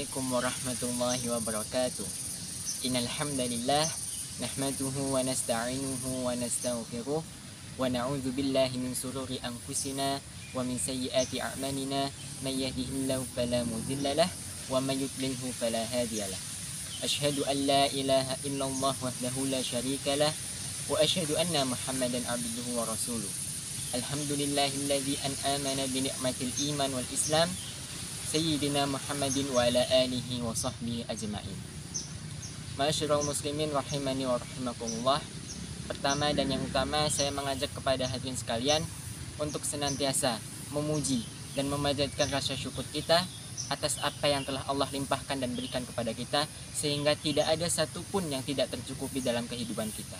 Assalamualaikum warahmatullahi wabarakatuh. Innal hamdalillah nahmaduhu wa nasta'inuhu wa nastaghfiruh wa na'udzu billahi min sururi anfusina wa min sayyiati a'malina may yahdihillahu fala mudilla lahu wa may yudlilhu fala hadiyalah. Asyhadu an la ilaha illallah wahdahu la syarika lah wa asyhadu anna Muhammadan abduhu wa rasuluh. Alhamdulillahilladzi an'amana bi ni'matil iman wal islam Sayyidina Muhammadin wa ala alihi wa sahbihi ajma'in. Ma'asyiral muslimin rahimani wa rahimakumullah. Pertama dan yang utama, saya mengajak kepada hadirin sekalian untuk senantiasa memuji dan memanjatkan rasa syukur kita atas apa yang telah Allah limpahkan dan berikan kepada kita, sehingga tidak ada satupun yang tidak tercukupi dalam kehidupan kita.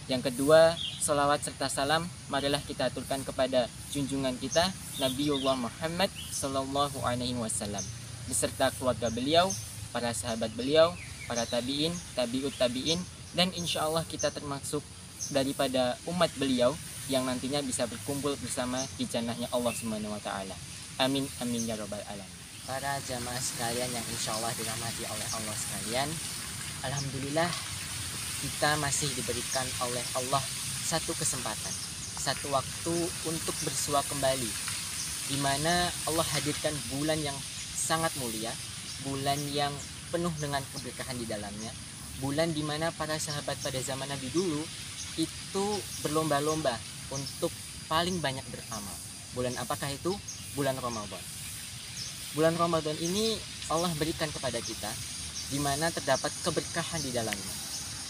Yang kedua, salawat serta salam marilah kita aturkan kepada junjungan kita Nabiullah Muhammad sallallahu alaihi wasallam beserta keluarga beliau, para sahabat beliau, para tabi'in, tabi'ut tabi'in, dan insya Allah kita termasuk daripada umat beliau yang nantinya bisa berkumpul bersama di jannahnya Allah Subhanahu wa taala. Amin amin ya rabbal alamin. Para jamaah sekalian yang insya Allah dirahmati oleh Allah sekalian, alhamdulillah kita masih diberikan oleh Allah satu kesempatan, satu waktu untuk bersua kembali, di mana Allah hadirkan bulan yang sangat mulia, bulan yang penuh dengan keberkahan di dalamnya, bulan di mana para sahabat pada zaman Nabi dulu itu berlomba-lomba untuk paling banyak beramal. Bulan apakah itu? Bulan Ramadan. Bulan Ramadan ini Allah berikan kepada kita, di mana terdapat keberkahan di dalamnya.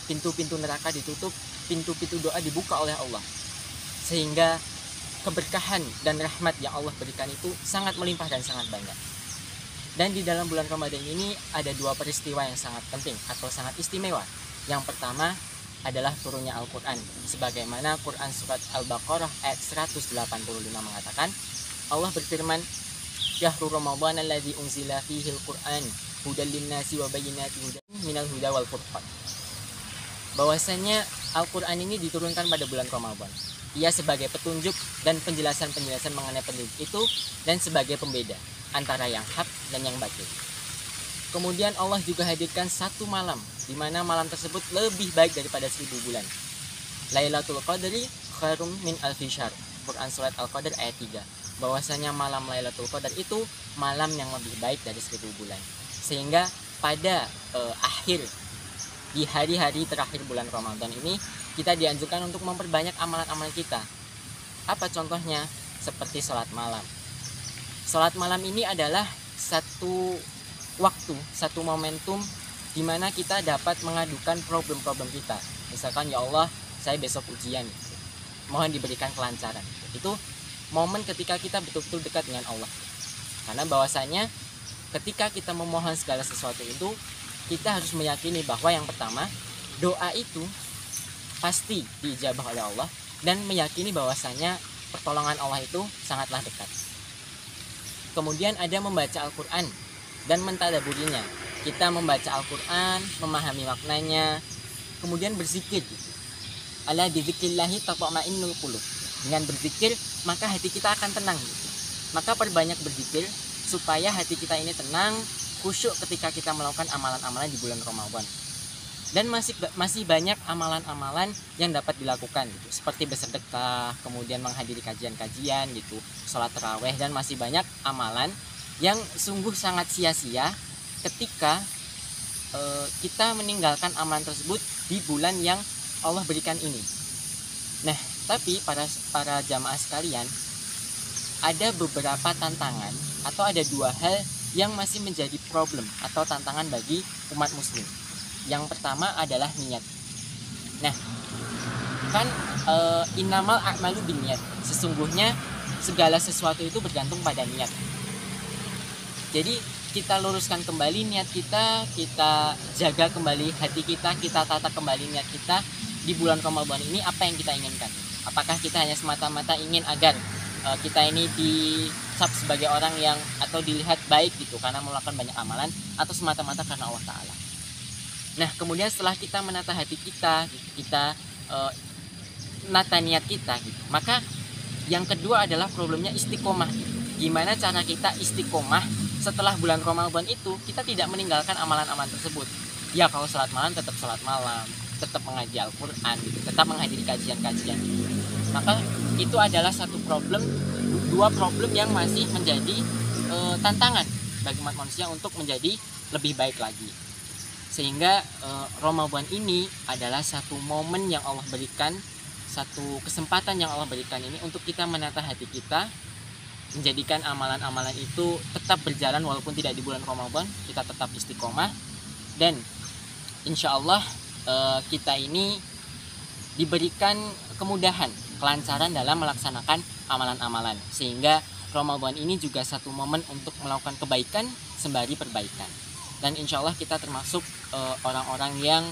Pintu-pintu neraka ditutup, pintu-pintu doa dibuka oleh Allah, sehingga keberkahan dan rahmat yang Allah berikan itu sangat melimpah dan sangat banyak. Dan di dalam bulan Ramadan ini ada dua peristiwa yang sangat penting atau sangat istimewa. Yang pertama adalah turunnya Al-Quran, sebagaimana Quran surat Al-Baqarah ayat 185 mengatakan, Allah berfirman, Syahrul Ramadan alladzi unzila fihil Quran hudal linnasi wa bayyinatin minal huda wal furqan. Bahwasanya Al-Quran ini diturunkan pada bulan Ramadan. Ia sebagai petunjuk dan penjelasan-penjelasan mengenai petunjuk itu, dan sebagai pembeda antara yang hak dan yang batil. Kemudian Allah juga hadirkan satu malam, di mana malam tersebut lebih baik daripada 1000 bulan. Lailatul Qadri khairum min alfi syahr. Quran surat Al-Qadr ayat 3. Bahwasanya malam Lailatul Qadar itu malam yang lebih baik dari 1000 bulan. Sehingga pada akhir di hari-hari terakhir bulan Ramadan ini, kita dianjurkan untuk memperbanyak amalan-amalan kita. Apa contohnya? Seperti sholat malam. Sholat malam ini adalah satu waktu, satu momentum di mana kita dapat mengadukan problem-problem kita. Misalkan, ya Allah, saya besok ujian, mohon diberikan kelancaran. Itu momen ketika kita betul-betul dekat dengan Allah. Karena bahwasanya ketika kita memohon segala sesuatu itu, kita harus meyakini bahwa yang pertama, doa itu pasti diijabah oleh Allah, dan meyakini bahwasanya pertolongan Allah itu sangatlah dekat. Kemudian ada membaca Al-Quran dan mentadaburinya. Kita membaca Al-Quran, memahami maknanya, kemudian berzikir. Ala bidzikrillahi tatma'innul qulub. Dengan berzikir maka hati kita akan tenang. Maka perbanyak berzikir supaya hati kita ini tenang, khusyuk ketika kita melakukan amalan-amalan di bulan Ramadan. Dan masih banyak amalan-amalan yang dapat dilakukan gitu, seperti bersedekah, kemudian menghadiri kajian-kajian gitu, sholat tarawih, dan masih banyak amalan yang sungguh sangat sia-sia ketika kita meninggalkan amalan tersebut di bulan yang Allah berikan ini. Nah, tapi para jamaah sekalian, ada beberapa tantangan atau ada dua hal yang masih menjadi problem atau tantangan bagi umat muslim. Yang pertama adalah niat. Nah, kan innamal a'malu binniyat. Sesungguhnya segala sesuatu itu bergantung pada niat. Jadi kita luruskan kembali niat kita, kita jaga kembali hati kita tata kembali niat kita di bulan Ramadan ini. Apa yang kita inginkan? Apakah kita hanya semata-mata ingin agar kita ini dicap sebagai orang yang atau dilihat baik gitu karena melakukan banyak amalan, atau semata-mata karena Allah Ta'ala? Nah, kemudian setelah kita menata hati kita gitu, kita menata niat kita gitu, maka yang kedua adalah problemnya istiqomah gitu. Gimana cara kita istiqomah setelah bulan Ramadan itu kita tidak meninggalkan amalan-amalan tersebut. Ya kalau sholat malam tetap sholat malam, tetap mengaji Al-Quran, tetap menghadiri kajian-kajian. Maka itu adalah dua problem yang masih menjadi tantangan bagi umat manusia untuk menjadi lebih baik lagi. Sehingga Ramadan ini adalah satu momen yang Allah berikan, satu kesempatan yang Allah berikan ini untuk kita menata hati kita, menjadikan amalan-amalan itu tetap berjalan walaupun tidak di bulan Ramadan, kita tetap istiqomah. Dan insya Allah kita ini diberikan kemudahan, kelancaran dalam melaksanakan amalan-amalan, sehingga Ramadan ini juga satu momen untuk melakukan kebaikan sembari perbaikan. Dan insya Allah kita termasuk orang-orang yang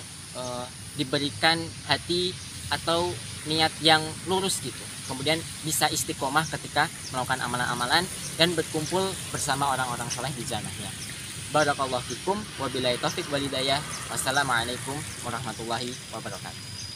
diberikan hati atau niat yang lurus gitu, kemudian bisa istiqomah ketika melakukan amalan-amalan dan berkumpul bersama orang-orang soleh di jannahnya. Barakallahu fikum, wabillahi taufiq wal hidayah. Wassalamualaikum warahmatullahi wabarakatuh.